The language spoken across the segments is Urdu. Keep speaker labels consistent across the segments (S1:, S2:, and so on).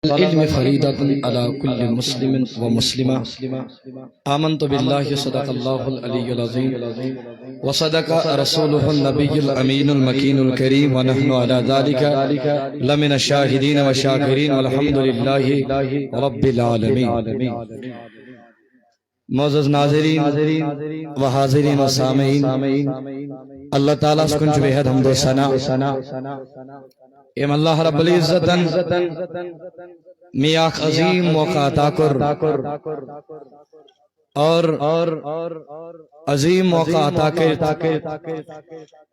S1: العلم فريضة على كل مسلم ومسلمة. آمنت بالله صدق الله العلي العظيم وصدق رسوله النبي الأمين المكين الكريم ونحن على ذلك لمن الشاهدين والشاكرين والحمد لله رب العالمين. معزز ناظرین و حاضرین و سامعین، اللہ تعالیٰ اس کنچ بے حد حمد و ثنا ایم اللہ رب العزت میاک عظیم موقع عطا کر اور عظیم موقع عطا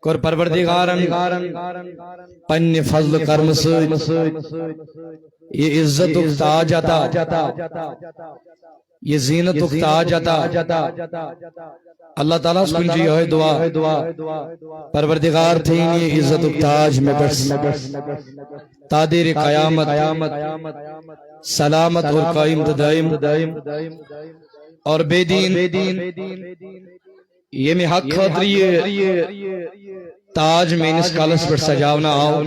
S1: کر پروردگارن پنی فضل کرم سے یہ عزت و تاج عطا، یہ زینت و تاج عطا. اللہ تعالیٰ اس کنجی ہے دعا پروردگار تھیں یہ عزت و تاج میں بس تادیر قیامت سلامت اور قائم دائم اور بے دین یہ میں حق خاطری تاج میں اس کالس پر سجاونا آؤ.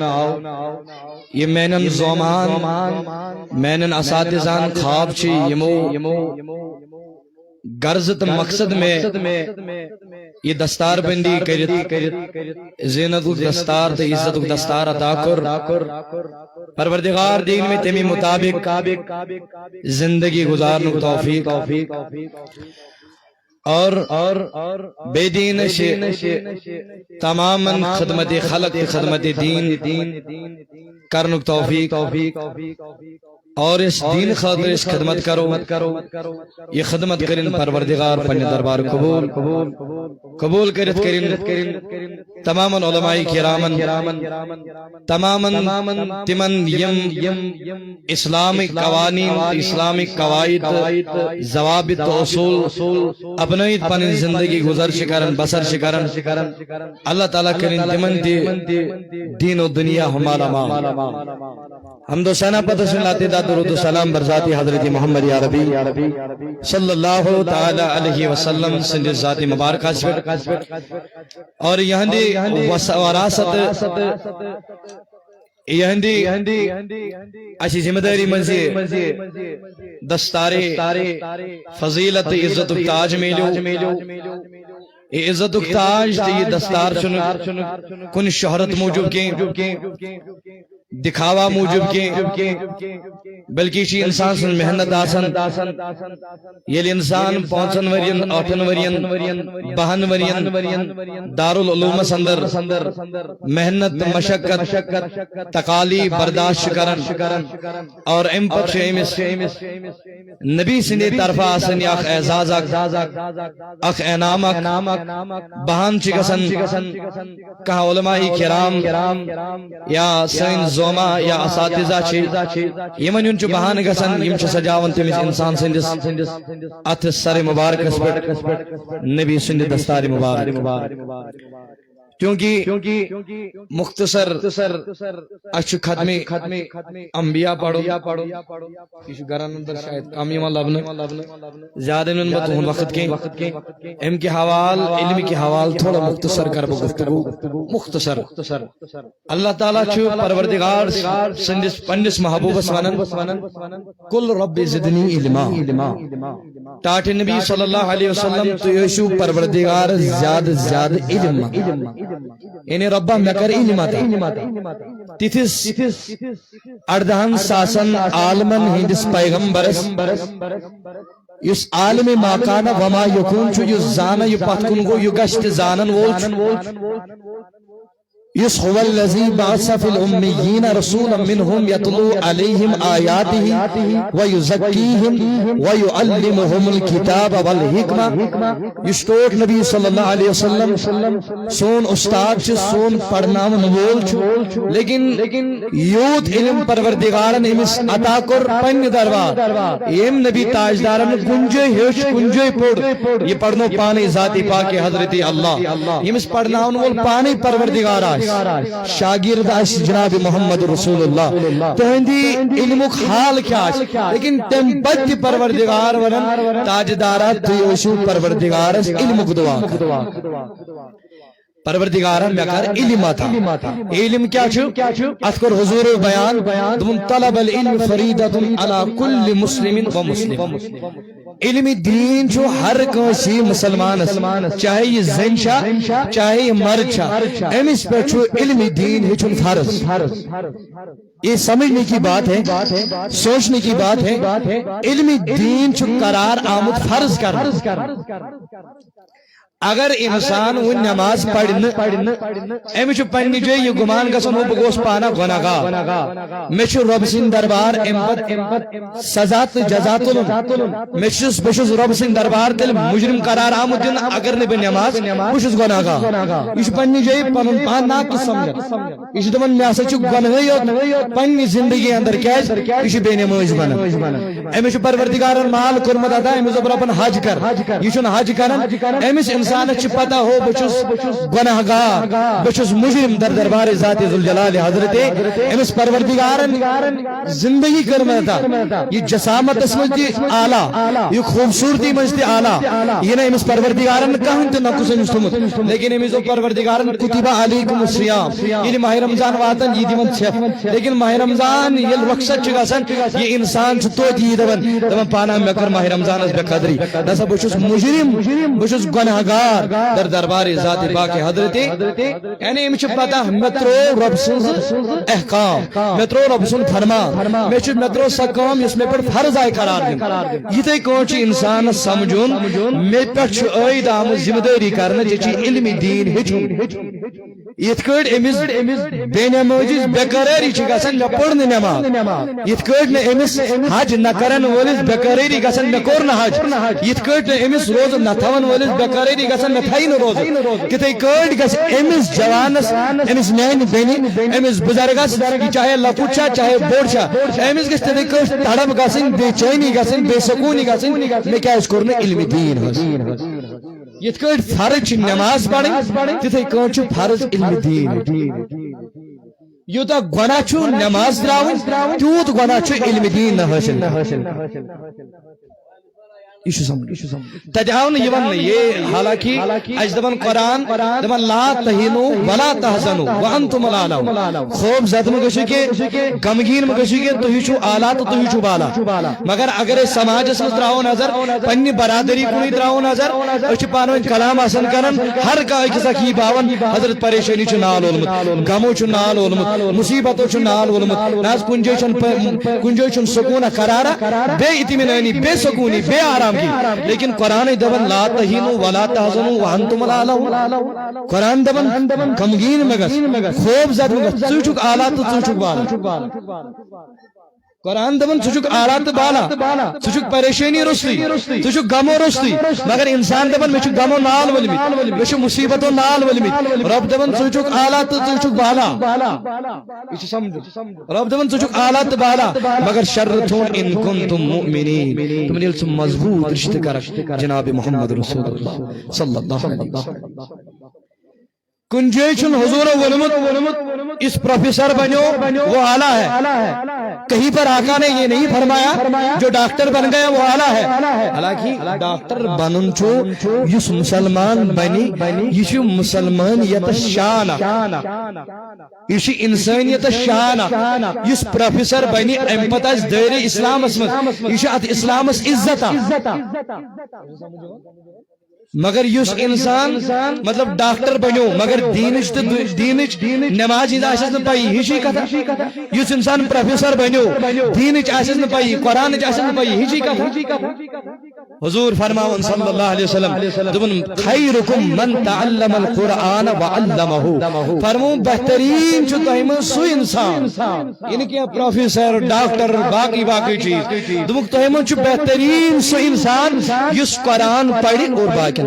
S1: یہ مینن زومان مینن اساتذان خواب چی یمو غرض مقصد میں یہ دستار بندی کرت زینت دستار تے عزت دستار عطا کر پروردگار دین میں تمی مطابق زندگی گزارنے کو توفیق اور بے دین تماما خدمت خلق خدمت دین کرنک توفیق اور اس دین خاطر اس خدمت کرو یہ خدمت کرن پروردگار پنی دربار قبول کرت کرن تماما علماء کرامن تماما تمن یم اسلامک قوانین اسلامک قواعد ضوابط اصول اپنائیت پنی زندگی گزر شکرن بسر شکرن اللہ تعالیٰ کرن تمن دین و دنیا ہمارا حمد و ثنا پتہ لاتے دا درود و سلام برذاتی حضرت محمد عربی صلی اللہ تعالی علیہ وسلم سند ذات مبارکہ اور یہندی وراثت یہندی اچھی ذمہ داری منزی دستار فضیلت عزت و تاج میلو یہ عزت و تاج یہ دستار کن شہرت موجب کے دکھاوا موجب کے بلکہ اسی انسان سے محنت آسن یہ انسان 5 ورین 8 ورین 12 ورین دارالعلوم سندر محنت مشقت تقالی برداشت کرن اور ام پچھ نبی سندی طرف آسن اخ اعزاز اخ انعام بہان چکسن کہا علماء کرام یا سائنس زوما یا اساتذہ یمن یون چو بہان گسن یم چو سجاون تمس انسان سندس ات سر مبارک نبی سند دستار مبارک کیونکہ مختصر اچھ ختمی انبیاء پڑھو کسی گران اندر شاید کامی ماں لبن زیادہ ان بطہن وقت کے ام کے حوال علم کے حوال تھوڑا مختصر کر گفتگو مختصر اللہ تعالیٰ چھو پروردگار سندس پنجس محبوب سوانن کل رب زدنی علما ٹاٹ نبی صلی اللہ علیہ وسلم تو یشو پروردگار زیادہ علم یعنی ربہ مکر علماتا تیتھس اردہن ساسن عالمن ہندس پیغمبرس یس عالم ماکانا وما یکون چو یس زانا یو پتکن گو یو گشت زانن وولچ یس هو الذی بعث فی الامیین رسولا منهم یتلو علیہم آیاته ویزکیہم ویعلمهم الکتاب والحکمہ یس ٹوٹ نبی صلی اللہ علیہ وسلم سون استاد چھ سون پڑھناون وول چھ لیکن یوت علم پروردگارن امس عطا کر پن دربار یم نبی تاجدارن کنجے ہیش کنجے پڑھ یہ پڑھنو پانے ذاتی پاک حضرت اللہ امس پڑھناون وول پانے پروردگار شاگرد اس جناب محمد رسول اللہ تہندی علمک حال کیا لیکن تم بد پروردگار ورن تاجدارات تو یوشو پروردگار علمک دعا پروردگارن مے کر علم عطا علم کیا ات کر حضور بیان دون طلب العلم فریدۃ علی کل مسلم و مسلم علم دین چھو ہر کنسی مسلمان چاہے یہ زن چاہے یہ مرد امس پہ چھو علم دین ہچن فرض یہ سمجھنے کی بات ہے سوچنے کی بات ہے علم دین چھو قرار آمد فرض کر اگر انسان وہ نماز پڑھن امس پنہ جائے یہ گمان گھن بہ پانا گناہگار مے رب سند دربار سزا تو جزا تلن بس رب سند دربار تیل مجرم قرار آمد دن اگر نہ بہ نماز بس گناہگار یہ پنہ جائے پن پان ناقص سمجھان یہ دپان مے ہسا گناہی یوت پنہ زندگی اندر کیاز یہ بے نماز بنان امس پروردگارن مال کورمت عطا امس دپ ربن حج کر یہ حج کران امس انسان پتہ ہو بچس گناہگار بچس مجرم در دربار ذات ذوالجلال حضرت امس پروردگارن زندگی کرمتا یہ جسامت اسمت دی اعلی یہ خوبصورتی مجھ دی اعلی یہ نہ امس پروردگارن کہن تے نقص مستمت لیکن امس پروردگارن کتب علیکم الصیام یہ ماہ رمضان واتن یہ دیون چھ لیکن ماہ رمضان یہ رخصت چھ گسن یہ انسان چھ تو دی دون پانا مے کر ماہ رمضان اس بے قدری دسا بچس مجرم بچس گناہگار در دربار ذات پاک حضرت یعنی امچ پتہ مترو رب سن احکام مترو رب سن فرمان مترو سا کام اس میں پر فرض آئے قرار دن یہ کون انسان سمجھون مے پہ عید آمد ذمہ داری کرنا چی علم دین ہچن یت کٹ امس بے نمازی بے قراری گھن مے پڑھ نماز یت کٹ امس حج نہ کرن ولس بے قراری گھن مے کور نہ حج یت کٹ امس روز نہ تھون ولس بے قراری گھن مے تھائی نہ روز تتھے کٹ گھس امس جوانس امس میان بینی امس بزرگس چاہے لکٹ چاہے بوڑ امس گھس تتھے کٹ تڑپ گھن بے چینی گھن بے سکونی گھن مے کیا کور علم دین یت کٹ فرض نماز پڑھیں تتھے کٹ فرض علم دین یوتا گناہ چھو نماز تراون تیوت گناہ چھو علم دین نہ حاصل تجاون یہ حالانکہ اج دبن قرآن دبن لا تہینو ولا تحزنو وانتم الاعلون خوب زد مگشو کے غمگین مگشو کے تہی چھو اعلی تو تہی چھو بالا مگر اگر سماج اس تراو نظر پنی برادری کنی تراو نظر اچ پانو کلام حسن کرن ہر کا ایک سکی باون حضرت پریشانی چھ نال علمت غمو چھ نال علمت مصیبتو چھ نال علمت ناز کنجوشن سکون قرارا بے اطمینانی بے سکونی بے آرام لیکن قرآن دبن لا تہینو ولا تحزنو وانتم الاعلون قرآن دبن غمگین مگس خوب زد مگس چوچک آلات تو چوچک بالا قرآن دبن چوچک آلات بالا چوچک پریشانی رسلی چوچک غم رسلی مگر انسان دبن میں چوچک غم و نال ولمت میں چوچک مصیبت و نال ولمت رب دبن چوچک آلات تو چوچک بالا رب دبن چوچک آلات بالا مگر شرطون ان کنتم مؤمنین تم نیل سم مضبوط رشتہ کر جناب محمد رسول اللہ صلی اللہ علیہ وسلم کنجیشن حضور ولمت اس پروفیسر بنو وہ اعلیٰ ہے کہیں پر آقا نے یہ نہیں فرمایا جو ڈاکٹر بن گیا وہ اعلیٰ ہے حالانکہ ڈاکٹر بنن چھو یس مسلمان بنی یہ مسلمانیت شان یہ انسانیت شان یس پروفیسر بنی ام پتہ دائر اسلام یہ اسلام عزت مگر یس انسان مطلب ڈاکٹر بنو مگر دینچ نماز آس نا پی ہشی کتھا یس انسان پروفیسر بنو دینچ آس نا پی قرآن آس نا پی ہشی کتھا حضور فرماون صلی اللہ علیہ وسلم دبن خیرکم من تعلم القرآن وعلمہ فرمو بہترین چھو تہم سو انسان یعنی کہ پروفیسر ڈاکٹر باقی چیز دبن تہم چھو بہترین سو انسان یس قرآن پڑھی اور باقی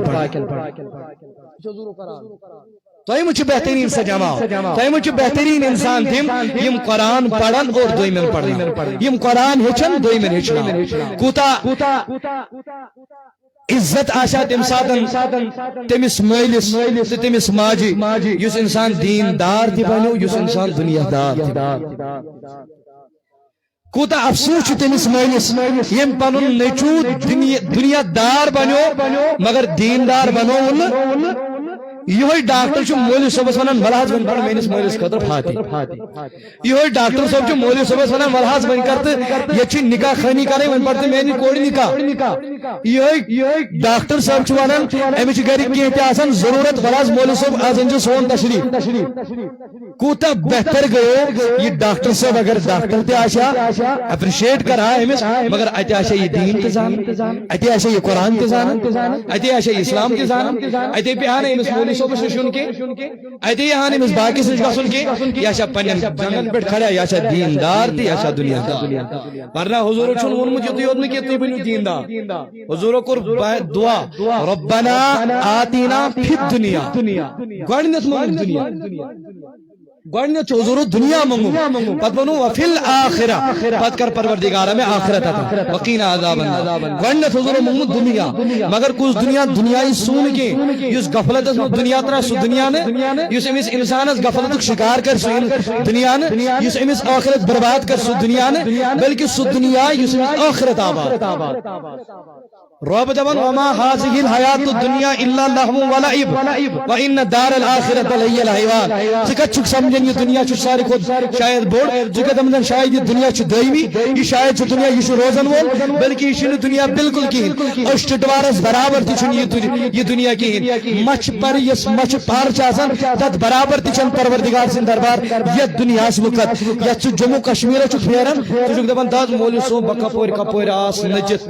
S1: تھی مجھے بہترین سے جماع تھی مجھے بہترین انسان تم یم قرآن پڑھن اور دویمن پڑھن یم قرآن ہچن دویمن ہچن کوتا عزت آشا تم ساتن تمس مالس تمس ماجی یس انسان دین دار تھی بنو یس انسان دنیا دار کوتا افسوس تمس مالس یم پنن نیچو دنیا دار بنو مگر دین دار بنو یہ ڈاکٹر مولوی صبس ونان ولحظ ون پڑ میس مالس خاطر فاتح یہ ڈاکٹر صاحب مولوی صبس ونان ولحظ ون کر یہ نکاح خانی کریں ون پڑ میری کور نکاح یہ ڈاکٹر صاحب ونان امچ گھر کی ضرورت ولحظ مولوی صاحب آز ان سون تشریف کوتا بہتر گئے یہ ڈاکٹر صاحب اگر ڈاکٹر تہ اپریشیٹ کرا امس مگر اتہ یہ دین تہ زان اتہ یہ قرآن تہ زان اتہ اسلام تہ زان اتہ پیہان امس مولوی صاحب نش کی اتہ یہان امس باقی نش گھن کی یہ پن جنگن پہ کھڑا یہ دیندار تہ یہ دنیا دار ورنہ حضور چھن وونمت یتھ یوت نہ کہ تُہۍ بنو دیندار حضور کور دعا ربنا آتینا فی الدنیا گۄڈنیتھ مونگ دنیا گۄڈنیتھ حضور دنیا منگو پتہ ونو وفی الآخرہ پتہ کر پروردگار میں آخرت عطا وقینا عذاب النار گۄڈنیتھ حضور منگو دنیا مگر کس دنیا دنیای سون کی یس غفلت دنیا ترا سو دنیا نے یس امس انسانس غفلت شکار کر سو دنیا نے یس امس آخرت برباد کر سو دنیا نے بلکہ سو دنیا یس امس آخرت آباد رب دبن وما هذه الحیات الدنیا الا لهو ولعب وان دار الاخرۃ لهی الحیوان ذکر چھ سمجھن یہ دنیا چھ ساری خود شاید بوڑ ذکر دمن شاید یہ دنیا چھ دائمی یہ شاید چھ دنیا یہ روزن وول بلکہ یہ دنیا بالکل کہین اوش ٹوارس برابر تہ چھ یہ دنیا کہین مچھ پر یس مچھ پار چھ آسان تت برابر تہ چھ پروردگار سن دربار یہ دنیا اس وقت یہ چھ جموں کشمیر چھ پھیرن تہ دپن داز مولوی صاحب کپور آس نچت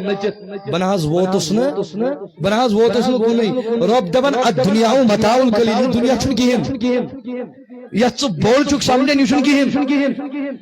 S1: بناز بناز ووتس نی رب دپان الدنیا متاع القلیل دنیا چھ کہین یت بول چھ سمجھن یہ کہین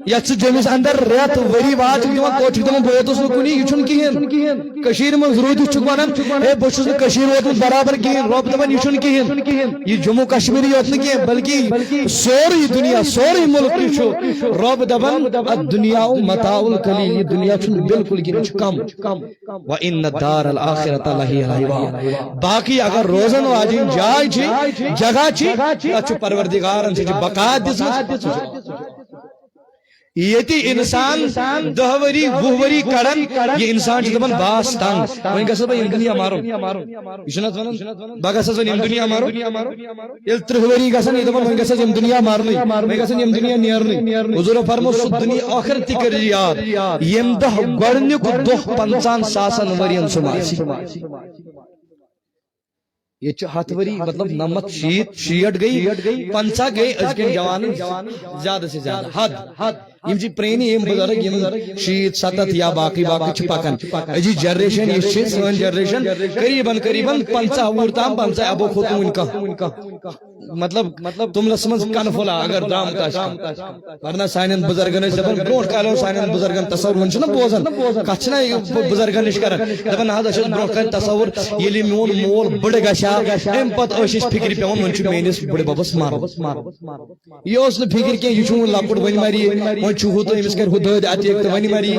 S1: یت جمس اندر ریت وری وات دان توت دپان بہ ووتس نی یہ کہین کشیر من روز ونان اے بہ چھس ووتمت برابر کہین رب دپان یہ کہین یہ جموں کشمیر یوت نی بلکہ سوری دنیا سوری ملک چھ رب دپان الدنیا متاع القلیل یہ دنیا چھ بالکل کہین کم وان دار الاخرۃ لہی الحیوان باقی اگر روزن واجن جائے چھ جگہ چھ تت پروردگارن چھ بقا دژمژ یتی انسان 10 وری 20 وری کڑن یہ انسان چھ دپان باس تنگ وۄنۍ گژھس بہٕ یِم دنیا مارُن یہ چھُنہ ونان بہٕ گژھس وۄنۍ یِم دنیا مارُن ییٚلہِ 30 وری گژھن یہِ دپان وۄنۍ گژھس یِم دنیا مارنٕے وۄنۍ گژھن یِم دنیا نیرنٕے حضورو فرمو سُہ دنیا ٲخرت تہِ کٔرِو یاد ییٚمہِ دۄہ گۄڈنیُک دۄہ 50,000 ؤرین سُنٛد آسہِ یہ 7 وری مطلب 90 شیٹ گئی 50 گئی ازکن جوان زیادہ سے زیادہ حد یم جی پرینی یم بزرگ یم 70 یا باقی چھ پکان اجی جنریشن یہ سون جنریشن قریباً 50 وُہُر تام 50 ابو کھوتمُت کانٛہہ مطلب تملس من کنفلا اگر درامت ورنہ سانن بزرگن دپان برو کالو سانن بزرگن تصور چھ بوزان کت چھ بزرگن نش کران دپان حض برو کال تصور یلی میون مول بڑ گژھا ام پتہ فکر پیوان ون میس بڑ ببس مار یہ فکر کی یہ لکٹ ون مری ون تو امس کر دد اتیک تو ون مری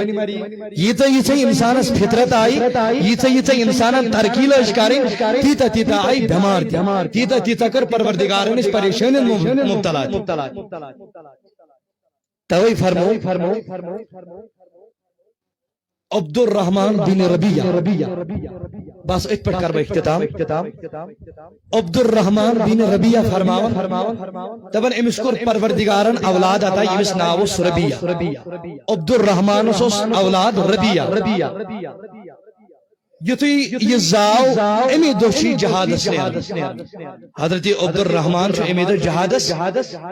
S1: ییژہ انسانس فطرت آئی ییژہ انسان ترقی لج کریں تیتہ آئی بٮ۪مار تیتہ کر پروردگار پریشان مبتلا توئی فرمو عبد الرحمن بن ربیہ بس ات پہ کر اختتام عبد الرحمن بن ربیہ فرماون دپان امس کور پروردگارن اولاد عطا یمس ناو ربیہ عبد الرحمن اولاد ربیہ یتھی یہ زاو امی دوشی جہادس حضرت عبد الرحمن امی دو جہادس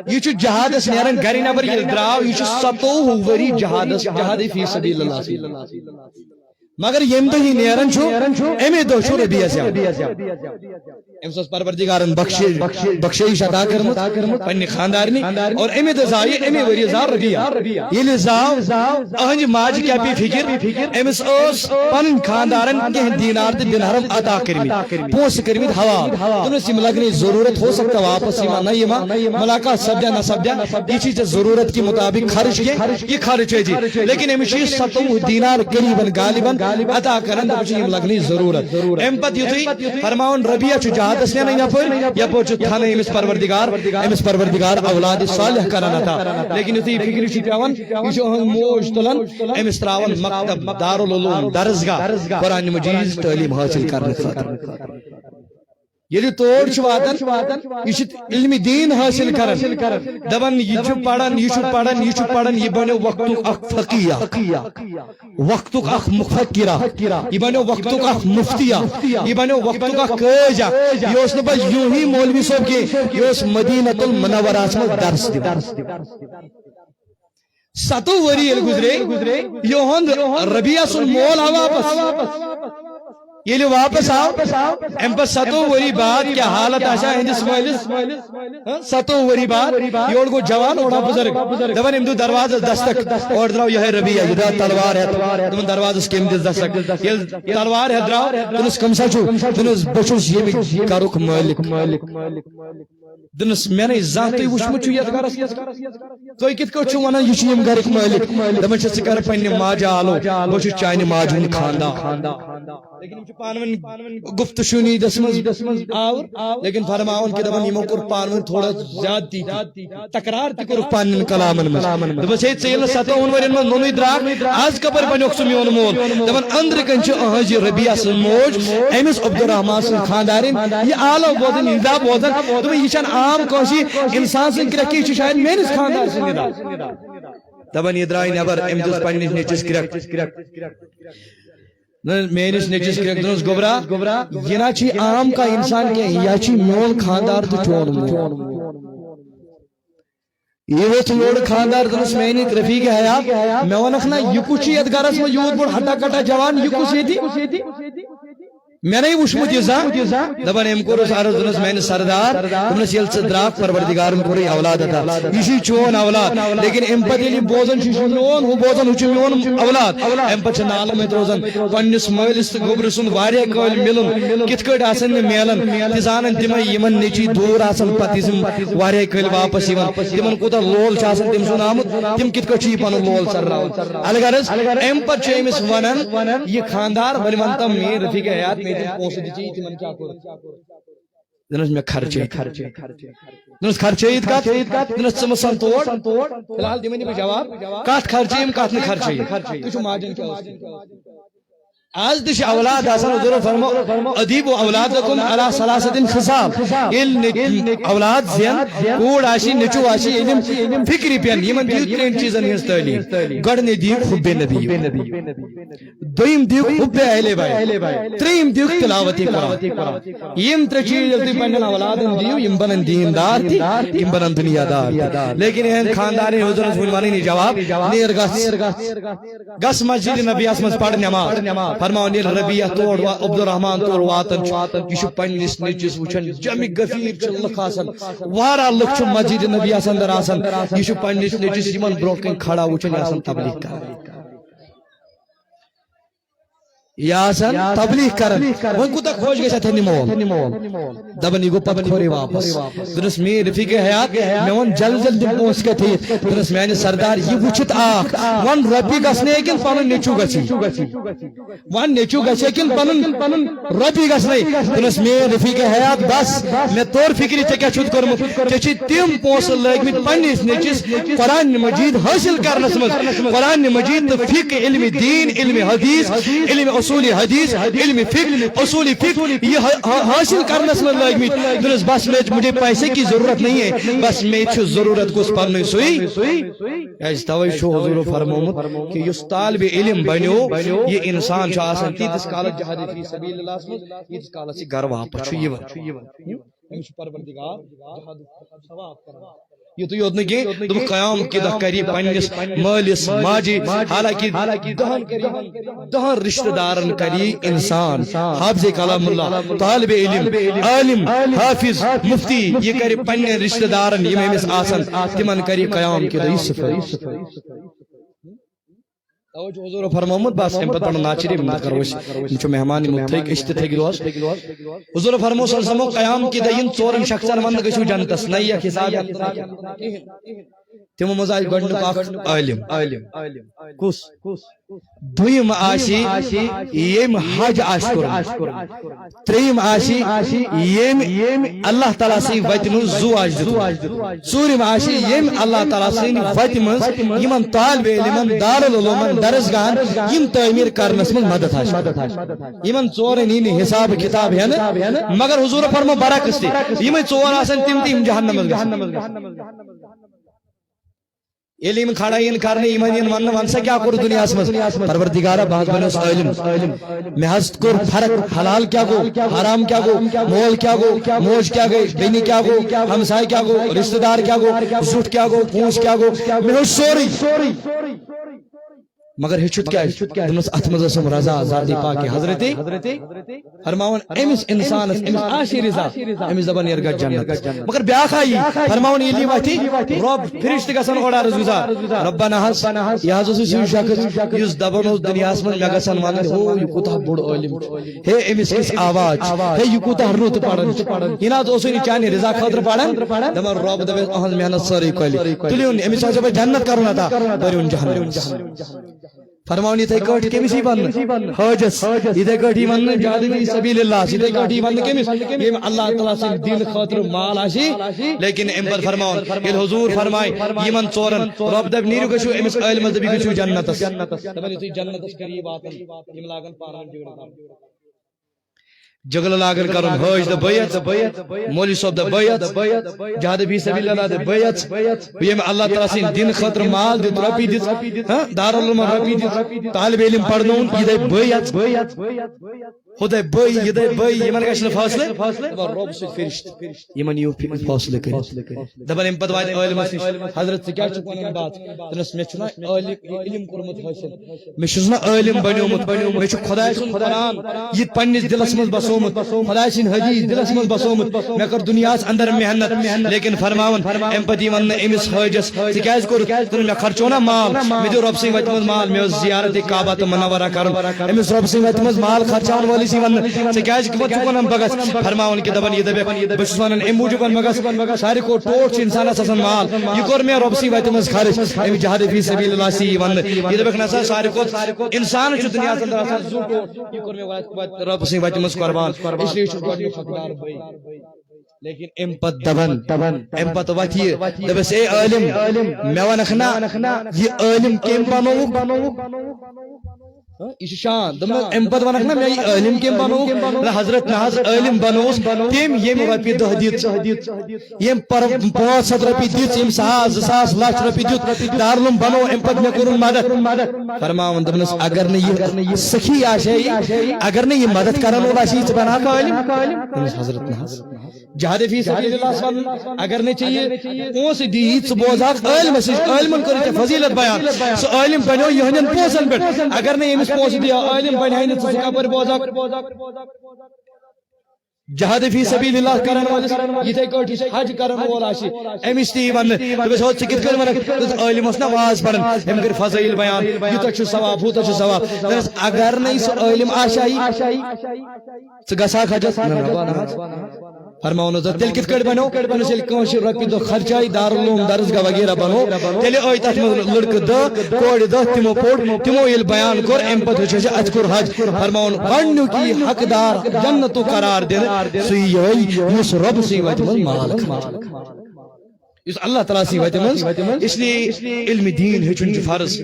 S1: یہ جہادس نیران گری نبر یہ دراو یہ 27 وری جہاد فی سبیل اللہ مگر یم دہ نیران امی دہ ربیہ امس پروردگارن بخشش عطا کرمت پنہ خاندارنی اور امی دہ زائی امی وری زاو ربیہ یل زاو اہنج ماج کیا پی فکر امس پن خاندارن کہیں دینار تہ دینارم عطا کرمت پونس کرمت حوال تمس یم لگنے ضرورت ہو سکتا واپس یما نہ یما ملاقات سپدیا نہ سپدیا یہ چیز ضرورت کی مطابق خرچ کی یہ خرچ ہے جی لیکن امس 27 دینار قریباً غالباً عطا کرن یم لگنے ضرورت ام پت یتھی فرماون ربیہ جہادس نے یپور تھانے امس پروردگار اولاد صالح کران عطا لیکن یتھی فکر پیوان یہ موج تلان امس تراون مکتب دارالعلوم درسگاہ قرآن مجید تعلیم حاصل کرنے خاطر یلی تور چھ واتن یہ علم دین حاصل کرن دپان یہ پڑھان یہ پڑھان یہ پڑھان یہ بنو وقتک اخ فقیہ وقتک اخ مفکرہ یہ بنو وقتک اخ مفتیہ یہ بنو وقتک اخ قاضی یہ اس نے بس یوں ہی مولوی صاحب کے یہ اس مدینۃ المنورہ میں درس دی 7 وری گزرے یہ ربیہ سن مول آ واپس یہ واپس آو ام پہ 7 وری بعد کیا حالت آشا ہندس مالس 7 وری بعد یہ گو جوان اوڑا بزرگ دپان ام دو دروازہ دستک اور دراو یہ ربیہ یہ تلوار ہے تم دروازہ کم دس دستک یہ تلوار ہے دراو تنس کمسا چھو تنس بچوس یہ کروک مالک دنس میں نے ذات تھی وچمت چھو یت گرس تھی کت کو چھو ونان یہ یم گرک مالک دپان چھ کر پنہ ماجہ آلو بہ چھس چانہ ماجہ ہند خاندان لیکن پانون گفت شنی دس من آور لیکن فرماون کہ دپان یمو کور پانون تھوڑا زیادتی تکرار تہ کور پانن کلامن من دپس ہے ژیل 7 ورین من نونی دراک آز کپر بنوک سہ میون مول دپان اندر کن چھ اہج ربیہ سن موج امس عبدالرحمان سن خاندارین یہ آلو بوزن ندا بوزن دپان یہ چھن عام کوشی انسان سن کرکی چھ شاید میرس خاندار سن ندا دپان یہ درائی نبر ام دس پننس نیچس کرک میرس نیچس کرک دنس گوبرا یہ نا چھ عام کا انسان کے یا چھ میون خاندار تو چون یہ وہ یور خاندار دنس مینت رفیق حیات میں ونکھ نا یہ کچھ یت گرس میں یوت بڑ ہٹا کٹا جوان یہ کچھ یتی میں نے وچمت یہ دپان ام کورس عرض دنس میانس سردار دپنس یل ژٕ دراک پروردگارن کوری اولاد عطا یہ چھ چون اولاد لیکن ام پتہ ییٚلہِ بوزان چھ میون ہُہ بوزان ہُہ چھ میون اولاد ام پتہ چھ نالہٕ مت روزان پننس مٲلِس تہٕ گوبرٕ سُنٛد واریاہ کٲلۍ مِلُن کِتھ کٲٹھۍ آسان نہٕ میلان تہِ زانن تِمے یمن نیٚچی دوٗر آسان پتہٕ یِم واریاہ کٲلۍ واپس یِوان تِمن کوٗتاہ لول چھُ آسان تٔمۍ سُنٛد آمُت تِم کِتھ کٲٹھۍ چھِ یہِ پنُن لول ژٔرراوان الغرض ام پتہٕ چھُ أمِس ونان یہِ خاندار وۄنۍ ون تم میٲنۍ رفیق حیات مےٚ تِم پونٛسہٕ دِژی تمن کیا دنس میں خرچے دنس خرچے دنس ژٕ تور فی الحال دِمے بہٕ جواب کت خرچیم کت نہٕ خرچے تُہۍ چھُو ماجن کیا آج تہ اولاد آسان حضور فرمو ادیب اولادکم علی ثلاثۃ خصال اولاد زین کوڑ آشی نچو آشی علم فکری پین یمن دیو 3 چیزن ہنز تعلیم گۄڈنیٚتھ دیو حب نبی دویم دیو حب اہل بیت تریم دیو تلاوت قرآن یم 3 چیز تہ پنن اولادن دیو یم بنن دیندار تہ یم بنن دنیا دار لیکن ان خاندان حضور فرمانی جواب نیر گس مسجد نبی اسمن پڑھ نماز فرمان ربیہ تور عبدالرحمان تور واتن یہ پنس نیچس وچان جمع گفیر لکھ آسان وارہ لکھ مسجد نبی اندر آسان یہ پنس نیچس یمن برو کن کھڑا وچان آسان تبلیغ کران تبلیغ کران وۄنۍ کوٗتاہ خۄش گژھِ اتھن مول دپان یہ گو پتہ کھورے واپس دنس میٲنۍ رفیق حیات مےٚ ووٚن جلد جلدی پونٛسہٕ کتھ یِتھ دنس میانہِ سردار یہ وٕچھِتھ اکھ ون رۄپیہِ گژھنے کِن پنُن نیٚچوٗ گژھِ ون نیٚچوٗ گژھِ کِن پنُن رۄپیہِ گژھنے دنس میٲنۍ رفیق حیات بس مےٚ توٚر فکرِ ژےٚ کیٛاہ چھُتھ کوٚرمُت ژےٚ چھِ تِم پونٛسہٕ لٲگمٕتۍ پننِس نیٚچوِس قرآن مجیٖد حٲصِل کرنس منٛز قرآن مجیٖد تہٕ فقہ علم دین علم حدیث علم اصول حدیث علم فقہ اصول فقہ یہ حاصل کرنس میں لگمت دنس بس مجھے پیسے کی ضرورت نہیں ہے بس میں ضرورت گوس پنن سوئی توے حضور فرمومت کہ اس طالب علم بنو یہ انسان آسان تیتس کالس جہاد فی سبیل اللہ تیتس کالس یہ گھر واپس پروردگار یہ تو یوت نگی تم قیام کی دہ کری پنس مالس ماجی حالانکہ 10 رشتہ دارن کری انسان حافظ کلام اللہ طالب علم عالم حافظ مفتی یہ کری پنن رشتہ دارن یم امس آسن تمن کری قیام کی دہ حضور فرمومت بس ام پتہ پڑھو ناچری مت کروش یہ مہمان متھک اشت تھک روز حضور فرمو صلی اللہ علیہ وسلم قیام کی دہ ان 4 شخصن وند گژھو جنتس نہ یہ حساب تمو مز گۄڈنیُک عالم کس دویم آشی یم حج آش کوٚرمُت ترٛیٚیِم آشی یم اللہ تعالیٰ سٕنٛدِ وتہِ منٛز زُو آسہِ دیُتمُت ژوٗرِم آشی یم اللہ تعالیٰ سٕنٛدِ وتہِ منٛز یمن طالبِ علمن دارالعلومن درسگاہن یم تعمیٖر کرنس منٛز مدد آسہِ یمن ژورن یی نہٕ حساب کتاب ہٮ۪نہٕ مگر حضوٗر فرمو برعکس تہِ یمے ژور آسن تِم تہِ یِم جہنمس گژھن ییٚلہِ یِم کھڑا یِن کرنہٕ یِمن یِن وننہٕ ون سا کیٛاہ کوٚر دُنیاہس منٛز پروردگارا بہٕ حظ بنیوس عٲلِم مےٚ حظ کوٚر فرق حلال کیٛاہ گوٚو حرام کیٛاہ گوٚو مول کیٛاہ گوٚو موج کیٛاہ گٔے بیٚنہِ کیٛاہ گوٚو ہمساے کیٛاہ گوٚو رشتہٕ دار کیٛاہ گوٚو زیُٹھ کیٛاہ گوٚو پونٛسہٕ کیٛاہ گوٚو مےٚ ہیوٚچھ سورُے مگر ہیٚچھُت کیٛازِ دوٚپمس اتھ منٛز ٲسٕم رضا ذاتی پاکہِ حضرتِ فرماوان أمِس اِنسانس أمِس آسہِ رضا أمِس دپان نیرٕ گژھ جنت مگر بیٛاکھ آیی فرماوان ییٚلہِ یہِ وتھِ رۄب فرشتہٕ گژھن اورٕ عرض گُزار رۄبنا حظ یہِ حظ اوس سُے شخص یُس دپان اوس دُنیاہس منٛز مےٚ گژھن ونٕنۍ ہو یہِ کوٗتاہ بوٚڑ عٲلِم چھُ ہے أمِس کِژھ آواز ہے یہِ کوٗتاہ رُت پران یہِ نہ حظ اوسُے نہٕ چانہِ رضا خٲطرٕ پران دپان رۄب دپیس أہنٛز محنت سٲرٕے کۄلہِ تُلِوُن أمِس آسیو پتہٕ جنت کرُن عطا بٔرِوُن جہنمس فرماؤن یتھے کٲٹھۍ کٔمِس یی وننہٕ حٲجس یتھے کٲٹھۍ یی وننہٕ جہاد فی سبیل اللہ یتھے کٲٹھۍ یی وننہٕ کٔمِس ییٚمۍ اللہ تعالیٰ سٕنٛدِ دین خٲطرٕ مال آسہِ لیکن امہِ پتہٕ فرماوُن ییٚلہِ حضوٗر فرمایہِ یِمن ژورن رۄب دپہِ نیٖرِو گٔژھِو أمِس عٲلمس دپہِ گٔژھِو جنتس دپان یُتھُے جنتس قریٖب واتن یِم لاگن پانہٕ ؤنۍ جگڑٕ کرُن جگلہٕ لاگن کرُن حٲج دپ بیعت مولوی صٲب دپ بیعت جہاد فی سبیل اللہ دپ بیعت ییٚمۍ اللہ تعالیٰ سٕنٛدِ دین خٲطرٕ مال دیُت رۄپیہِ دِژ دارالعلومن رۄپیہِ دِژ طالبِ علم پرنووُن یہِ دپہِ بیعت ہُہ دپہِ بٔے یہِ دپہِ بٔے یِمن گژھِ نہٕ فٲصلہٕ دپان رۄب سۭتۍ فرشتہٕ یِمن یِیو فٲصلہٕ کٔرِتھ دپان امہِ پتہٕ واتہِ عٲلمس نِش حضرت ژٕ کیٛاہ چھُکھ ونان بات دپنس مےٚ چھُنہ علم کوٚرمُت حٲصِل مےٚ چھُس نہ عٲلم بنیومُت مےٚ چھُ خۄداے سُنٛد قرآن یہِ تہِ پننِس دلس منٛز بسومُت خۄداے سٕنٛدۍ حدیث دلس منٛز بسومُت مےٚ کٔر دُنیاہس اندر محنت لیکن فرماوان امہِ پتہٕ یی وننہٕ أمِس حٲجس ژٕ کیٛازِ کوٚرُتھ دوٚپُن مےٚ خرچو نا مال مےٚ دیُت رۄبہٕ سٕنٛدِ وتہِ منٛز مال مےٚ اوس زیارت کعبہ تہٕ منورہ کرُن أمِس رۄبہٕ سٕنٛدِ وتہِ منٛز مال خرچاون وٲلِس یی وننہٕ ژٕ کیٛازِ کِتھ پٲٹھۍ چھُکھ ونان بہٕ گژھٕ فرماوان کہِ دپان یہِ دپکھ بہٕ چھُس ونان امہِ موٗجوٗب بہٕ گژھٕ ساروی کھۄتہٕ ٹوٹھ چھُ انسانس آسان مال یہِ کوٚر مےٚ رۄبہٕ سٕنٛدِ وتہِ منٛز خرٕچ أمِس جہاد فی سبیل اللہ سی یی وننہٕ یہِ دپکھ نسا ساروی کھۄتہٕ انسان چھُ دُنیاہس اندر آسان زٕ ٹوٹھ یہِ کوٚر مےٚ رۄبہٕ سٕنٛدِ وتہِ منٛز قۄربان اسلیے چھُ گۄڈنیُک حقدار بٔے لیکن امہِ پتہٕ دپان امہِ پتہٕ وتھِ یہِ دپٮ۪س اے عٲلم مےٚ ونکھ نا یہِ عٲلم کٔمۍ بنووُکھ یہ شان دپان امہِ پتہٕ ونکھ نا مےٚ یہِ عٲلم کٔمۍ بنووُکھ حضرت نہ حظ عٲلم بنووُس تٔمۍ ییٚمۍ رۄپیہِ دہ دِژ ییٚمۍ 500 رۄپیہِ دِژ ییٚمۍ 1000 2000 لچھ رۄپیہِ دیُت دارالعلوم بنوو امہِ پتہٕ مےٚ کوٚرُن مدد فرماوان دپنس اگر نہٕ یہِ سخی آسہِ اگر نہٕ یہِ مدد کرن وول آسہِ ژٕ بناوکھ عٲلم دپنس حضرت نہ حظ جہاد فی سبیل اللہ ونُن اگر نہٕ ژےٚ یہِ پونٛسہٕ دِیی ژٕ بوزہاکھ عٲلمس نِش عٲلمن کٔرٕے ژےٚ فضیلت بیان سُہ عٲلم بنیو یِہنٛدٮ۪ن پونٛسن پٮ۪ٹھ اگر نہٕ أمِس پونٛسہٕ دِیا عٲلم بنہِ ہے نہٕ ژٕ کپٲرۍ بوزہاکھ جہاد فی سبیل اللہ کرن وٲلِس یِتھے کٲٹھۍ یُس حج کرن وول آسہِ أمِس تہِ یی وننہٕ دپٮ۪س ہو ژٕ کِتھ کٔنۍ ونکھ عٲلم اوس نا واز پران أمۍ کٔرۍ فضٲیل بیان یوٗتاہ چھُ ثواب ہوٗتاہ چھُ ثواب دپٮ۪س اگر نہٕ سُہ عٲلم آسہِ ژٕ گژھکھ حجس فرماوُن تیٚلہِ کِتھ کٔٹھۍ بنو ییٚلہِ کٲنٛسہِ رۄپیہِ دہ خرچایہِ دارالعلوم درسگاہ وغیرہ بنو تیٚلہِ آے تتھ منٛز لڑکہٕ 10 کورِ 10 تِمو پوٚر تِمو ییٚلہِ بیان کوٚر امہِ پتہٕ ہیوٚچھ اَسہِ اَتہِ کوٚر حج فرماوُن گۄڈنیُک یی حقدار جنتُک قرار دِنہٕ سُہ یِہوٚے یُس رۄبہٕ سٕنٛدِ وتہِ منٛز مال کھنہِ یُس اللہ تعالیٰ سٕنٛدِ وتہِ منٛز اسلیے علمِ دیٖن ہیٚچھُن چھُ فرض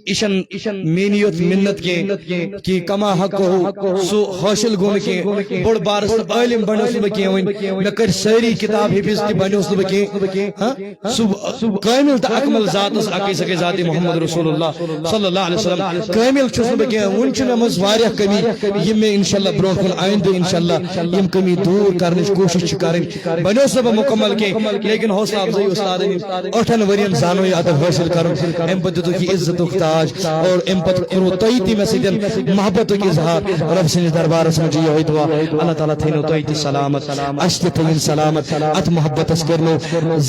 S1: یہِ چھنہٕ میٛٲنی یوت مِنت کینٛہہ کہ کما حق ہو سُہ حٲصِل گوٚو نہٕ کینٛہہ بوٚڑ بارٕ عٲلم بنیوس نہٕ بہٕ کینٛہہ وۄنۍ مےٚ کٔرۍ سٲری کِتاب حِفظ تہِ بنیوس نہٕ بہٕ کینٛہہ سُہ کٲمِل تہٕ اکمل ذات ٲس اکے سکے ذاتِ محمد رسول اللہ صلی اللہ علیہ وسلم کٲمِل چھُس نہٕ بہٕ کینٛہہ وُنہِ چھِ مےٚ منٛز واریاہ کمی یِم مےٚ انشاء اللہ برونٛٹھ کُن آیندٕ انشاء اللہ یِم کمی دوٗر کرنٕچ کوٗشش چھِ کرٕنۍ بنیوس نہٕ بہٕ مُکمل کینٛہہ لیکن حوصلہ افضٲیی استادن 8 ؤرین زانو یہِ ادب حٲصِل کرُن امہِ پتہٕ دِتُکھ یہِ عزتُک تاج اور امہِ پتہٕ کوٚروٕ تۄہہِ تہِ مےٚ سۭتۍ محبتُک اظہار رۄب سٕنٛدِس دربارس منٛز چھِ یِہوٚے دُعا اللہ تعالیٰ تھٲینو تۄہہِ تہِ سلامت اَسہِ تہِ تھٲیِن سلامت اتھ محبتس کٔرنو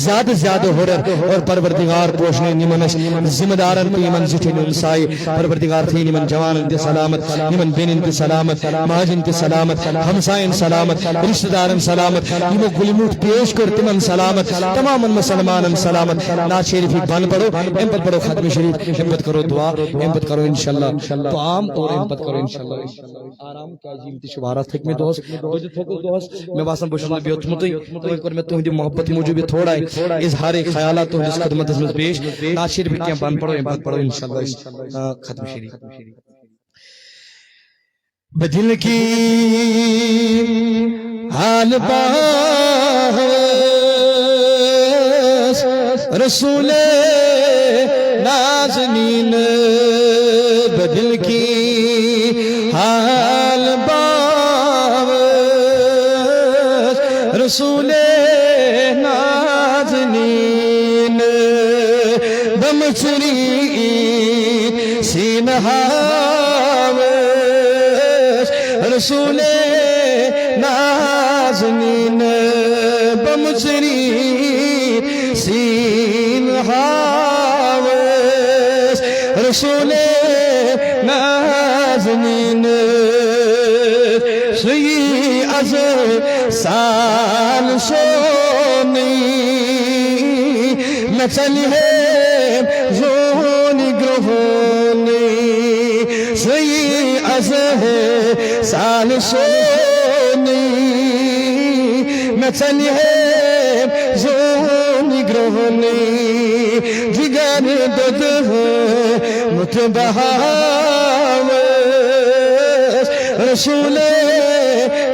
S1: زیادٕ زیادٕ ہُرر اور پروردگار پوشنٲیِن یِمن اَسہِ ذمہٕ دارن تہٕ یِمن زِٹھٮ۪ن ہُنٛد سایہِ پروردگار تھٲیِن یِمن جوانن تہِ سلامت یِمن بیٚنٮ۪ن تہِ سلامت ماجٮ۪ن تہِ سلامت ہمساین سلامت رشتہٕ دارن سلامت یِمو گُلہِ میوٗٹھ پیش کوٚر تِمن سلامت تمام تمام مسلمان سلامت نعت شریف بان پڑھو ام پت پڑھو ختم شریف ام پت کرو دعا ام پت کرو انشاءاللہ دعام اور ام پت کرو انشاءاللہ آرام کا عظیم تشوارات تھک میں دوست بجھ تھوکس دوست میں واسم بشن بیوت متئی تو کر میں تہندی محبت موجود تھوڑا اظہار خیالات تو جس خدمت میں پیش نعت شریف کی بان پڑھو ام پت پڑھو انشاءاللہ ختم شریف بدل کی حال باس رسول نازنین بدل کی حال باس رسول نازنین بمچری سینہا رسول نازنین بمچری سین حاوس رسول نازنین سوی از سال شونی نچلی ہے زونی گروہونی سوی از سال شونی نچلی ہے زونی گروہونی جگر دد متبہاوس رسول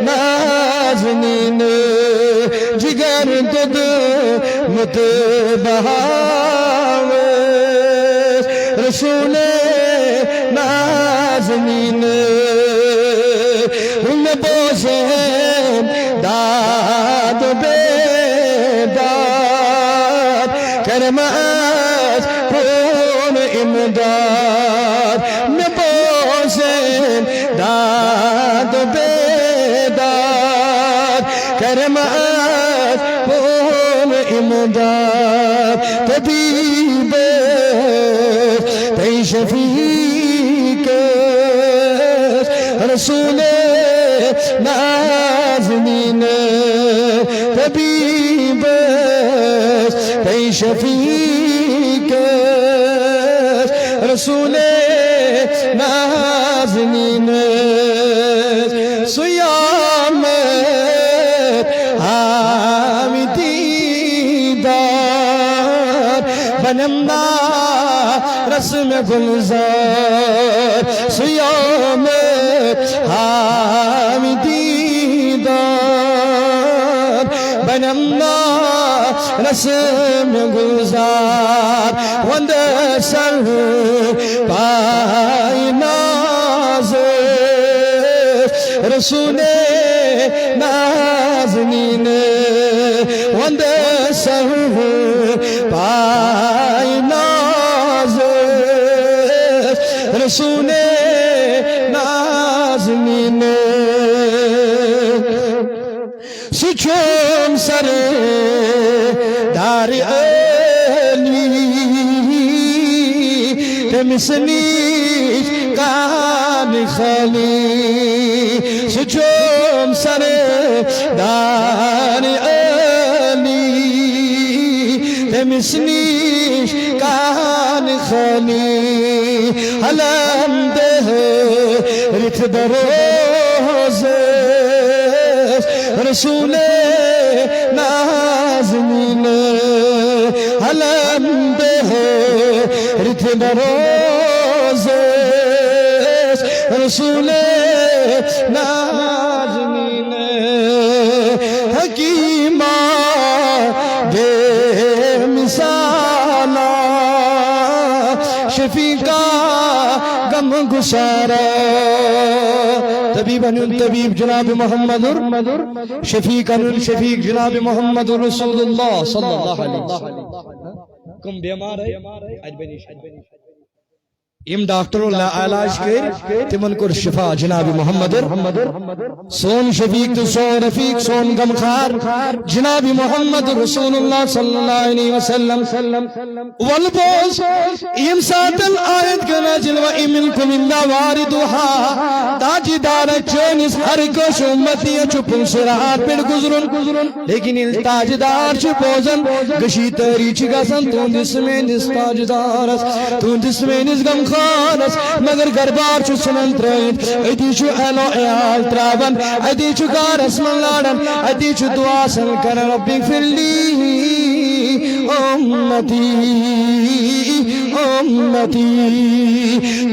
S1: نازنین جگر دد متبہاوس رسول نازنین بوزم داد بیداد کرمت پون امداد بوزم داد بیداد کرمت پون امداد طبیب تی شفیق رسول نازنین طبیب تی شفیق رسول نازنین سیامت حامیدی دار بنمنا رسم گلزار سیامت حامیدی دار بنمنا رسم گلزار وند سر پای ناز رسول نازنین وند سر پای ناز رسول نازنین سچوم سر دار علی تمسنی کان خالی سچوم سر دار علی تمسنی کان خالی علم ده رت بروز رسول نازنین علم ده رت بروز رسول نازنین حکیمہ بے مثالا شفیقہ غم گسارا طبیب طبیب جناب محمد شفیق شفیق جناب محمد رسول اللہ صلی اللہ علیہ وسلم کم بیمار ہے ام ڈاکٹر علاج کر تمن کور شفا جناب محمد سون شفیق تو سون رفیق سون غمخار جناب محمد رسول اللہ صلی اللہ علیہ وسلم والبوس یم ساتن آیت کا نازل و امنکم الا واردها تاجدار چونس ہر کس امتی چپن سرات پر گزرن لیکن ال تاجدار چپوزن گشی تری چگسن تندس میں نس تاجدارس تندس میں نس غمخار مگر گربار چھ سنن ترائن ادی چھ اہلو عیال تراون ادی چھ گارس من لارن ادی چھ دعا سن کر ربی فلی امتی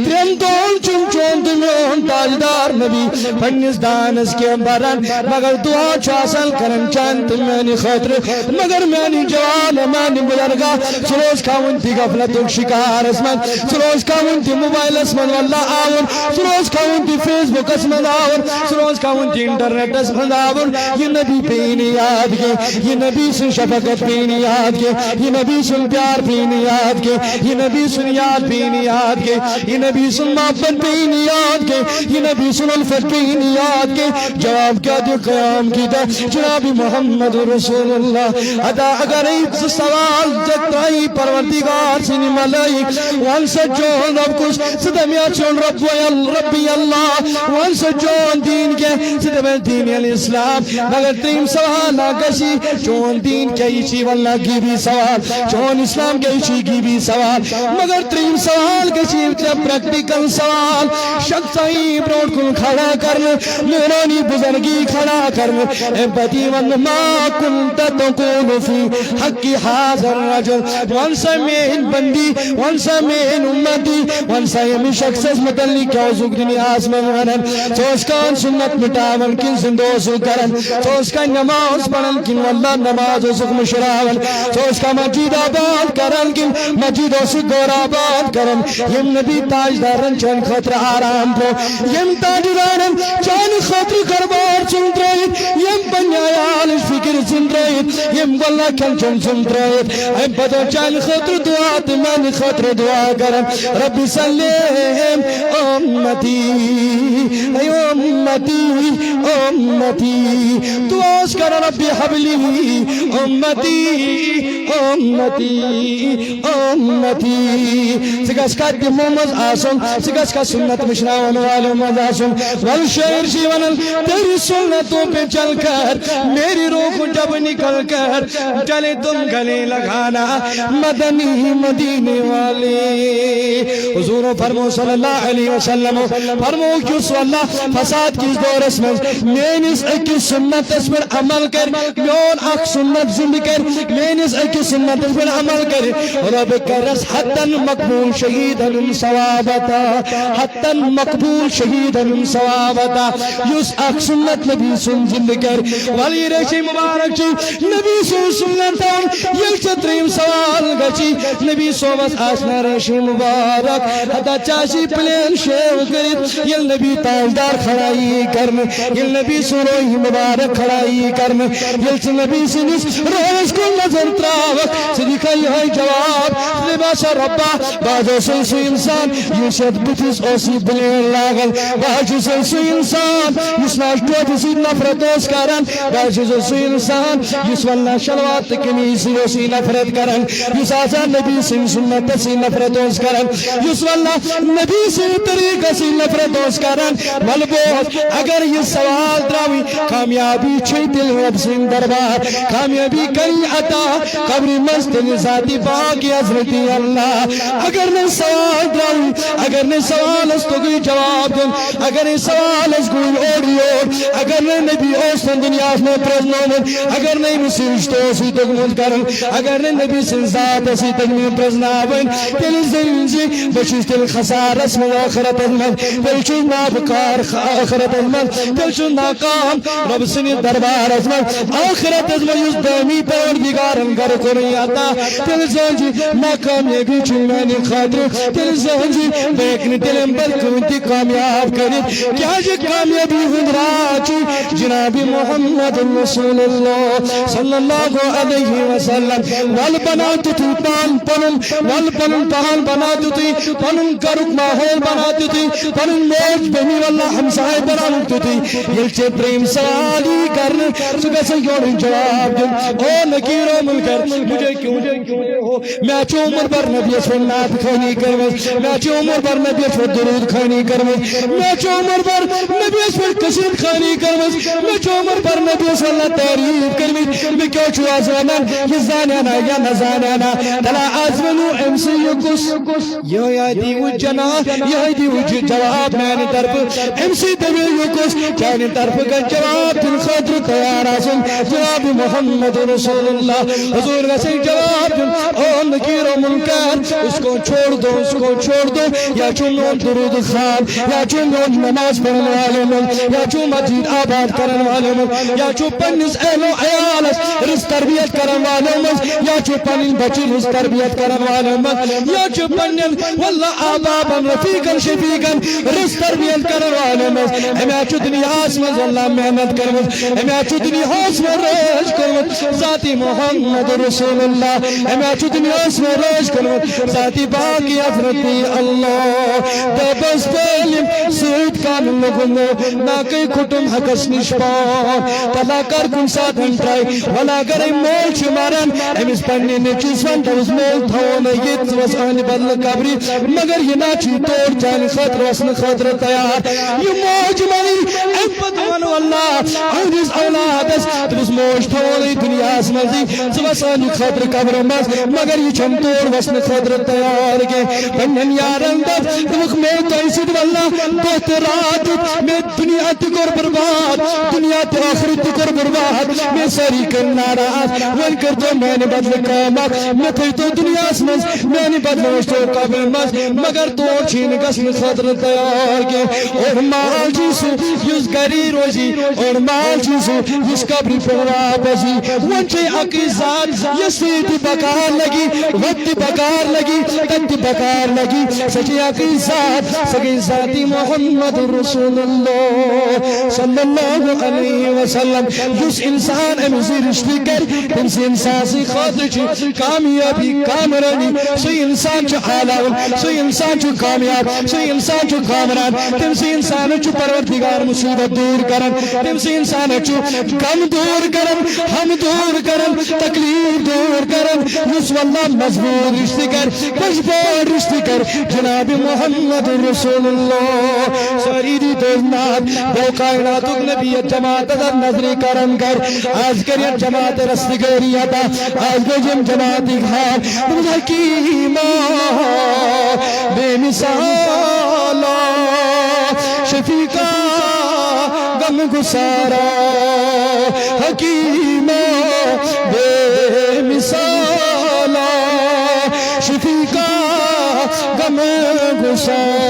S1: ترین دون چن چون دمیون تاجدار نبی پنیس دانس کے برن مگر دعا چاسل کرن چانت مینی خطر مگر مینی جوان مینی بزرگا سروز کھاون تی غفلت شکار اسمن سروز کھاون تی موبائل اسمن واللہ آور سروز کھاون تی فیس بک اسمن آور سروز کھاون تی انٹرنیٹ اسمن آور یہ نبی پینی یاد کے یہ نبی سن شفقت پینی یاد کے یہ نبی سن پیار پینی یاد کے یہ نبی سن یاد پینی یاد کے یہ نبی سن محبت پینی یاد کے یہ نبی سن الفت پینی یاد کے جواب کیا دے قیام کی دا جناب محمد رسول اللہ ادا اگر ایک سوال جتائی پروردگار سنی ملائک وان سجون رب کچھ صدمیا چون ربی اللہ وان سجون دین کے صدمیا دین الاسلام مگر تیم سوال آگشی چون دین کے ایچی واللہ کی بھی سوال چون اسلام کے ایچی کی بھی سوال مگر تیم سوال کشی پریکٹیکل سوال شخصائی بروڈ کن کھڑا کرنے نورانی بزرگی کھڑا کرنے اے بدی من ما کنت تقول فی حقی حاضر رجل وانسا مین بندی وانسا مین امتی وانسا یمی شخص متعلق کیا زگ دنی آسمان ونن سوز کان سنت مٹاون کن زندوزو کرن سوز کان نماز پڑھن کن واللہ نماز و سکم شراون سوز کا مجید آباد کرن کن مجید و سکور آباد کرن یم نبی تاجدارن چون خطر آرام پو یم تاجدارن چون خطر کربار چون ترائید یم بنیایالش فکر چون ترائید یم واللہ کن چون ترائید ام بدو چون خطر دعا تمن خطر دعا کرن رب سلیم امتی ای امتی دعاس کر رب حبلی امتی سگس کا دمومز آسن سگس کا سنت مشناون والمز آسن والشعر شیونن تیری سنتوں پہ چل کر میری روح جب نکل کر چلے تم گلے لگانا مدنی مدینے والے حضور فرمو صلی اللہ علیہ وسلم فرمو کیس واللہ فساد کس دور اسمز مینس اکی سنت اس پر عمل کر میون اک سنت زند کر مینس اکی سنت اس پر عمل کر رب کرس حتن مقبول شہیدن ثوابتا حتن مقبول شہیدن ثوابتا یس اک سنت نبی سن زند کر ولی رشی مبارک چی نبی سن سنتان یل چتریم سوال گچی نبی صوبت آسنا رشی مبارک حتا چاشی پلین شیو کرد یل نبی تاجدار کھڑائی کرن یل نبی سروی مبارک کھڑائی کرن یل چھ نبی سنس روز کو نظر تراوک صدیقہ یہ جواب لباشا ربا باجو سنسو انسان یوشد بتس اوسی بلین لاغل باجو سنسو انسان یسناش دوٹسی نفرت اوس کرن باجو سنسو انسان یس واللہ شلوات کنیسی اوسی نفرت کرن یس آسا نبی سن سنت سی نفرت اوس کرن یس واللہ نبی سن طریقہ سی نفرت اوس کرن ملبوت اگر یہ سوال دراوی کامیابی چھئی دل رب سن دربار کامیابی کئی عطا قبری مستن ذاتی باقی حضرتی اللہ اگر نے سوال دراوی اگر نے سوال اس تو کوئی جواب دن اگر نے سوال اس کوئی اوڑی اور اگر نے نبی اوستن دنیا میں پرزنومن اگر نے مسیشتو سی تک کرن اگر نے نبی سن ذات سی تک میں پرزناون تل زنجی بچیس تل خسار اسم آخرت ازمن بلچی نابکار آخرت آخرت ازمت تلشو ناکام رب سنی دربار ازمت آخرت ازمت یوز دائمی پروردگارن گر کنی آتا تل زنجی ناکامیابی چنانی خاطر تل زنجی بیکنی تلم پر کنتی کامیاب کنی کیا جی کامیابی ہندراچی جناب محمد رسول اللہ صلی اللہ علیہ وسلم وال بناتی تھی پان پنن وال پنن پان بناتی تھی پنن کرک ماحول بناتی تھی پنن موج بہنی واللہ ہمسائے بناتی تھی یلچے پریم سوالی کرنے صبح سے یوں جواب دن او نکیر و منکر مجھے کیوں ہو میں چو عمر پر نبی اسفر نات کھانی کرمز میں چو عمر پر نبی اسفر درود کھانی کرمز میں چو عمر پر نبی اسفر قصید کھانی کرمز میں چو عمر پر نبی اسفر اللہ تعریف کرمز میں کیوں چو آزوانا یہ زانیانا یا نزانیانا تلا آزمنو امسی یکس یہ دیو جنا یہ دیو جواب میں نے طرف امسی دیو یکس چاہنے طرف کا جواب دن خاطر تیار آسن جناب محمد رسول اللہ حضور کا سے جواب دن او نکیر و منکر اس کو چھوڑ دو یا چون درود خواب یا چون نماز پڑھنے والے ملک یا چون مسجد آباد کرنے والے ملک یا چون پنس اہل و عیالس رس تربیت کرنے والے ملک یا چون پنس بچی رس تربیت کرنے والے ملک یا چون پنس واللہ آبابا رفیقا شفیقا رس تربیت کرنے والے ملک ہمیں اچھو دنیا آسمز اللہ محنت کرمز ہمیں اچھو دنیا آسمز روش کرمز ذاتی محمد رسول اللہ ہمیں اچھو دنیا آسمز روش کرمز ذاتی باقی افرتی اللہ دبس پلیم سوید کان لگنو ناکی کھٹم حقس نشپان تلا کر کن ساتھ ہنٹرائی ولا گرے مول چمارن امیس پنی نچیز ون دوز مول تھونا یہ وز آنی بدل کبری مگر یہ ناچی توڑ جانی خطر وسن خطر تیار یہ موج منی امپت ونو اللہ آنیز اولادس دوز موج تھونا دنیا اسمزی زوز آنی خطر کبر مز مگر یہ چم توڑ وسن خطر تیار گے پنن یارن دب دمخ میں تیسید واللہ بہت رات میں دنیا تکر برباد دنیا تاخر تکر برباد میں ساری کرنا رات ون کر دو میں نے بدل کامات میں تھی تو دنیا اسمز میں نے بدل وشتو قبل مز مگر توڑ چھین گسن خطر تیار گے اور مال جیسو یز گری روزی اور مال جیسو یز قبری پورا بزی ونچے اکی ذات یہ سیدی بکار لگی وقت بکار لگی تنت بکار لگی سچی اکی ذات سگی ذاتی محمد رسول اللہ صلی اللہ علیہ وسلم جس انسان امزی رشتی کر تم سے انسان سی خاطر چی کامیابی کامرانی سی انسان چو عالم سی انسان چو کامیاب سی انسان چو کامران تم سے انسان چو پروردگار مصیبت دور کرن تم سے انسان چو کم دور کرن ہم دور کرن تکلیف دور کرن نس واللہ مضبوط رشتی کر مجبور رشتی کر جناب محمد رسول اللہ سریدی دوزنات دو کائناتک نبیت جماعت در نظری کرم کر آج کریت جماعت رستگری عطا آج گجم جماعت گھار تم حکیمہ بے مثالا شفیقہ غم گسارا حکیمہ بے مثالا شفیقہ غم گسارا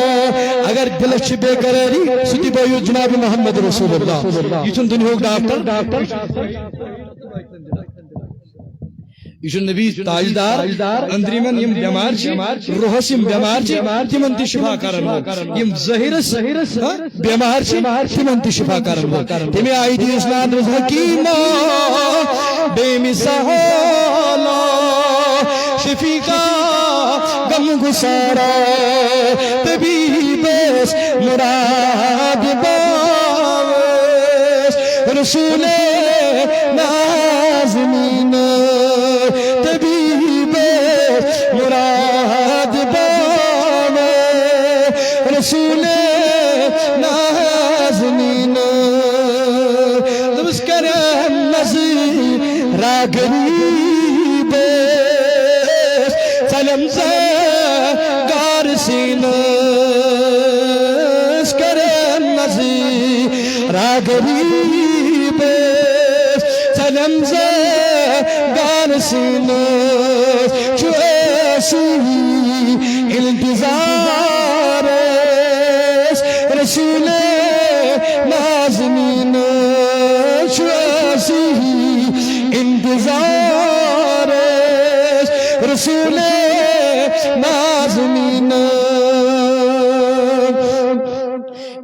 S1: اگر دلش بے قراری ستی بایو جناب محمد رسول اللہ یہ چون دنیا ڈاکٹر یہ نبی تاجدار اندری من یم بیمار چھ روحس یم بیمار چھ تمن تہ شفا کرن یم ظاہرس بیمار چھ تمن تہ شفا کرن تمہیں آئی دی اسلام حکیمہ بے مثالا شفیقہ غم گسارا طبیب مراد باوس رسول نازنین طبیب مراد باوس رسول نازنین نمسکر نظیر راگریب سلم زگار سینس کرم نظیر راگریب سلم زگار سینس چو ایسی انتظار رسول نازنین شاسی انتظار رسول نازنین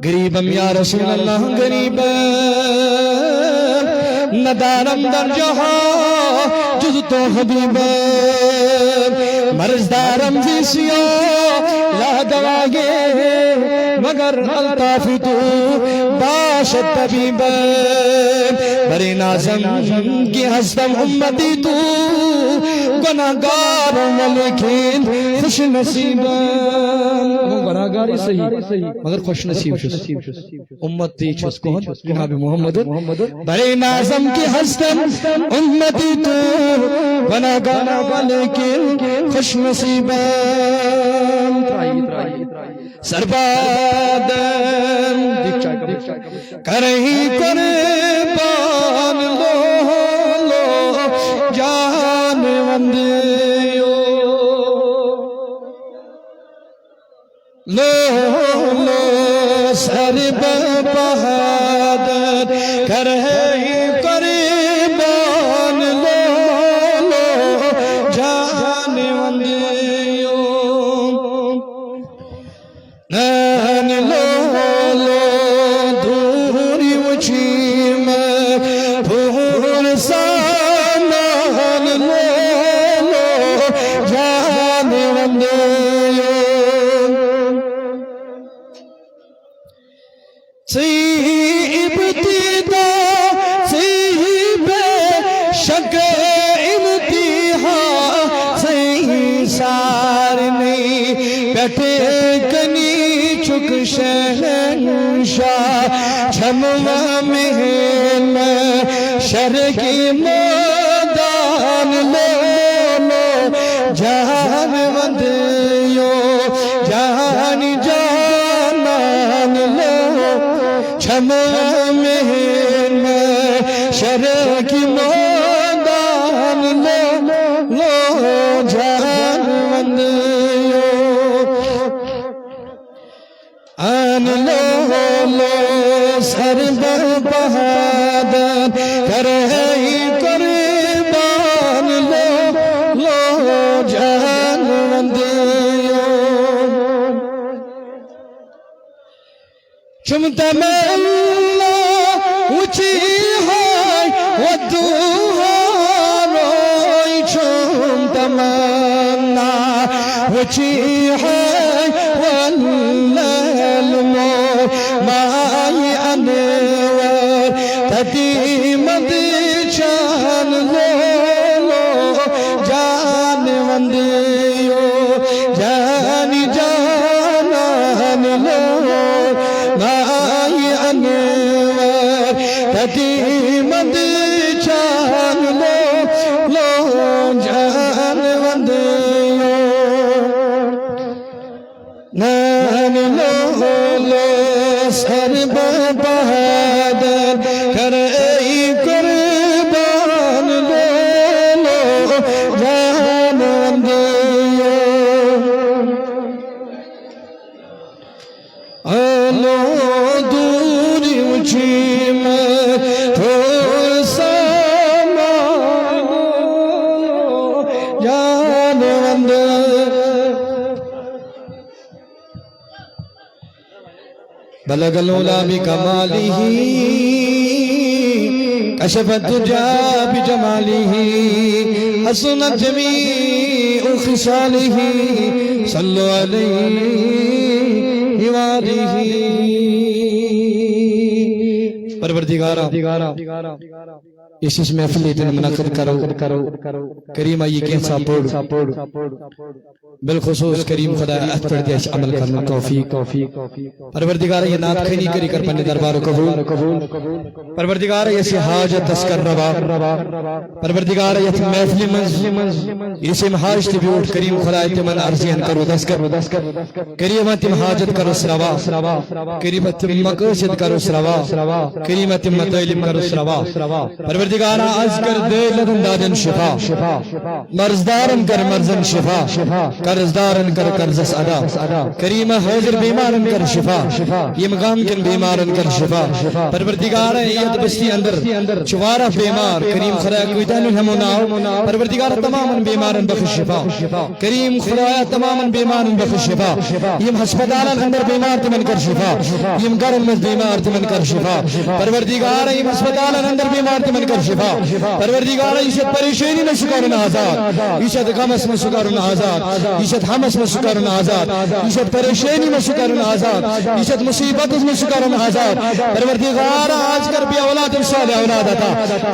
S1: غریبم یا رسول اللہ غریبم ندارم در جہاں جز تو حبیبم مرض دارم زی سیاہ لا دواگے مگر الطاف تو باشد طبیبم بری نازم کی ہستم امتی تو گناہگارم ولیکن خوش نصیبم گناہگاری صحیح مگر خوش نصیب شس امتی چھس کون جناب محمد بری نازم کی ہستم امتی تو گناہگارم ولیکن خوش نصیبم سربادن کرہی قربان لو لو جان وندیو لو لو سربادن کرہی قربان لو لو جان وندیو نان لو لو دوری وچیم بھور سانان لو لو جان وندیو سی ابتدا سی بے شک امتحان سی سارنی بیٹھے کنی چک شہنشاہ چھموا مہن شر کی میدان لو لو جہان وندیو جہان جانان لو چھموا مہن شر کی میدان لو لو جہان وندیو آن لو لو سر بہادر کرہی قربان لو لو جان وندیو چمتا میں اللہ اچھی ہائی ودوہا روئی چمتا منا اچھی ہائی واللہ مائی انور تدیمد چان لو لو جان وندیو جانی جانان لو مائی انور تدیمد چان لو لو جان وندیو نان لو لو سر بہادر کرئی قربان لو لو جان وندیو آلو دوری اچھیم تھور سامان لو جان وندیو بلغ العلا بکمالہ کشف الدجا بجمالہ حسنت جمیع خصالہ صلو علیہ وآلہ پروردگارہ اس محفل اتنے منعقد کرو کریم آئی کیسا پوڑ بالخصوص کریم خدا ات پر دیش عمل کرنا توفیق پروردگار یہ نات خینی کری کر پنے دربار قبول پروردگار یہ سی حاجت تسکر روا پروردگار یہ محفل منز یہ سی حاجت بھی اٹھ کریم خدا اتمن عرضیان کرو دسکر کریم اتم حاجت کرو سروا کریم اتم مقصد کرو سروا کریم اتم مطالب کرو سروا پروردگارا از کر دے لدن دادن شفا مرزدارن کر مرزن شفا قرضدارن کر قرضس ادا کریم حاضر بیمارن کر شفا یم غم کن بیمارن کر شفا پروردگارا یت بستی اندر چوارا بیمار کریم خدا کویتان ہموناو پروردگارا تمام بیمارن بخش شفا کریم خدا تمام بیمارن بخش شفا یم ہسپتالن اندر بیمار تمن کر شفا یم گرن مز بیمار تمن کر شفا پروردگارا یم ہسپتالن اندر بیمار تمن کر شفا پروردگارا یشت پریشانی نہ شکارن آزاد یشت غمس میں شکارن آزاد یشت ہمس میں شکارن آزاد یشت پریشانی میں شکارن آزاد یشت مصیبت میں شکارن آزاد پروردگارا آج کر بھی اولاد صالح اولاد عطا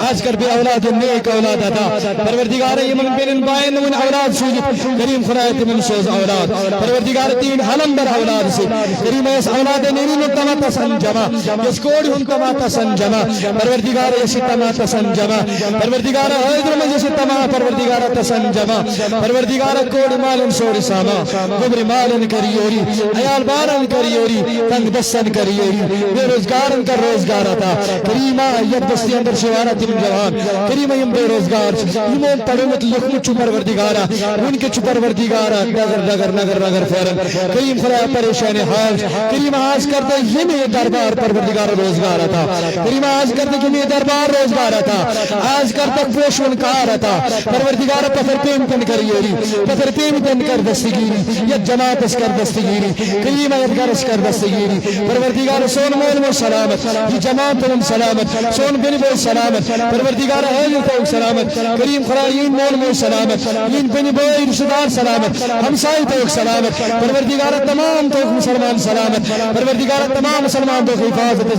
S1: آج کر بھی اولاد نیک اولاد عطا پروردگارا یمن بین بائن من اولاد سوجت کریم خدا تمن سوز اولاد پروردگارا تین حلم بر اولاد سے کریم اس اولاد نین تمتا سنجما اس کوڑ ہم تمتا سنجما پروردگارا اس تمتا سنجما پروردگارا حیدر میں جس تما پروردگارا تسنجما پروردگارا کوڑ مالن سور ساما گبر مالن کریوری عیال بارن کریوری تنگ دستن کریوری بے روزگارن کر روزگار آتا کریمہ یک دستی اندر شوارا تم جوان کریمہ یم بے روزگار یمون تڑمت لکھم چو پروردگارا ان کے چو پروردگارا نگر نگر فورن کریم خدا پریشان حال کریمہ آج کرتا یہ دربار پروردگارا روزگار آتا کریمہ آج کرتا یہ دربار روزگار آتا آج کرتا پوشون کار آتا پروردگارا پتر پیم کن کریوری پتر پیم کن کر دستگیری یا جماعت اس کر دستگیری کریمہ یدگار اس کر دستگیری پروردگارا سون مول مول سلامت یہ جماعت تم سلامت سون بن بول سلامت پروردگارا حیل تو سلامت کریم خدا یہ مول مول سلامت یہ بن بول رشدار سلامت ہمسائی تو سلامت پروردگارا تمام تو مسلمان سلامت پروردگارا تمام مسلمان تو حفاظت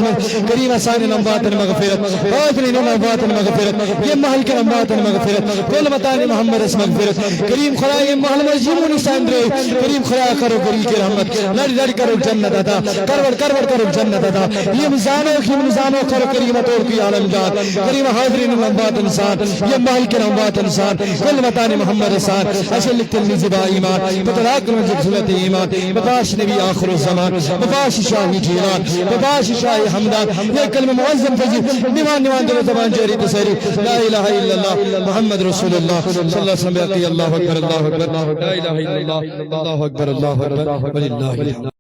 S1: کریم ثانی نمبات مغفرت قاتل نمبات مغفرت یہ محل کے نمبات مغفرت کل متان محمد اس مغفرت کریم خدا یہ محل مجموع نشان دے کریم خدا کرو گری کی رحمت لڑ لڑ کرو جنت عطا کرور کرو جنت عطا یہ مزانو کرو کریم توڑ کی عالم جان کریم حاضرین نمبات انسان یہ محل کے نمبات انسان کل متان محمد انسان اشل تلمی زبا ایمان بطلاق رجب صلت ایمان بباش نبی آخر الزمان بباش شاہی جیلان بباش شاہی حمدان یہ کلمہ معظم فجر نیوان دل زبان جاری تسری لا الہ الا اللہ محمد رسول اللہ صلی اللہ علیہ وسلم اللہ اکبر لا الہ الا اللہ اللہ اکبر اللہ اکبر وللہ الحمد